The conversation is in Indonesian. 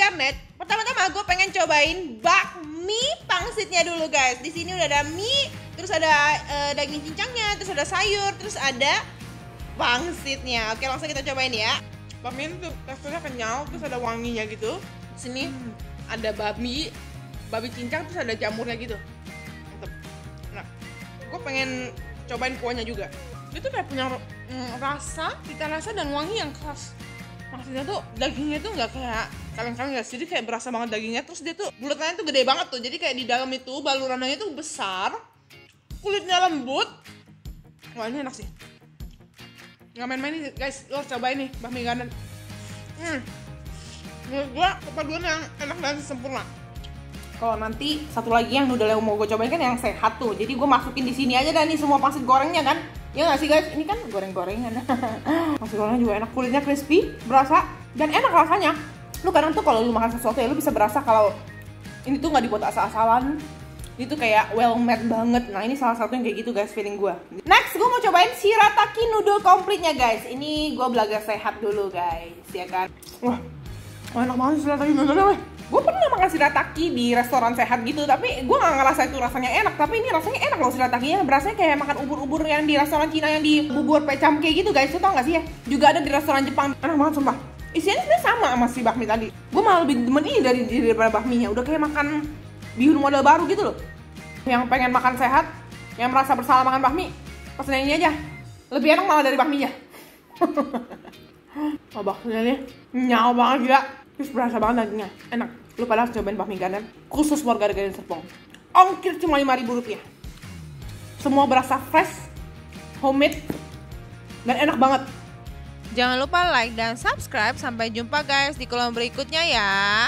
Garnet, pertama-tama gue pengen cobain bakmi pangsitnya dulu guys. Di sini udah ada mie, terus ada daging cincangnya, terus ada sayur, terus ada pangsitnya. Oke, langsung kita cobain ya. Bakmi itu teksturnya kenyal, terus ada wanginya gitu. Di sini ada babi cincang, terus ada jamurnya gitu. Mantep. Nah, gue pengen cobain kuahnya juga. Dia tuh kayak punya cita rasa dan wangi yang khas. Maksudnya tuh dagingnya tuh nggak kayak kaleng-kaleng guys, jadi kayak berasa banget dagingnya. Terus dia tuh bulatannya tuh gede banget tuh, jadi kayak di dalam itu balurannya tuh besar, kulitnya lembut. Wah, ini enak sih, nggak main-main nih guys. Lo harus cobain nih bakmi Garnet. Menurut gua perpaduan yang enak dan sempurna. Kalau nanti satu lagi yang noodle yang mau gue cobain kan yang sehat tuh, jadi gue masukin di sini aja dan nih semua pangsit gorengnya kan. Ya nggak sih guys, ini kan goreng-gorengan. Pangsit gorengnya juga enak, kulitnya crispy, berasa dan enak rasanya. Lu kadang tuh kalau lu makan sesuatu ya lu bisa berasa kalau ini tuh nggak dibuat asal-asalan. Ini tuh kayak well made banget. Nah, ini salah satu yang kayak gitu guys, feeling gue. Next, gue mau cobain shirataki noodle komplitnya guys. Ini gue belajar sehat dulu guys, ya kan. Wah, enak banget shirataki noodle weh. Gue pernah makan shirataki di restoran sehat gitu, tapi gue gak ngerasa itu rasanya enak. Tapi ini rasanya enak loh shiratakinya. Berasanya kayak makan ubur-ubur yang di restoran Cina yang di bubur pecam kayak gitu guys. Lu tau gak sih ya? Juga ada di restoran Jepang. Enak banget sumpah. Isinya sebenarnya sama sama si bakmi tadi. Gue malah lebih demen ini daripada bakminya. Udah kayak makan bihun model baru gitu loh. Yang pengen makan sehat, yang merasa bersalah makan bakmi, pesen ini aja. Lebih enak malah dari bakminya. Oh, bakminya nih nyal banget gila. Terus berasa banget dagingnya, enak. Lu pada harus cobain bakmi Garnet, khusus warga Garden Serpong. Ongkir cuma Rp5.000. Semua berasa fresh, homemade, dan enak banget. Jangan lupa like dan subscribe. Sampai jumpa guys di kolom berikutnya ya.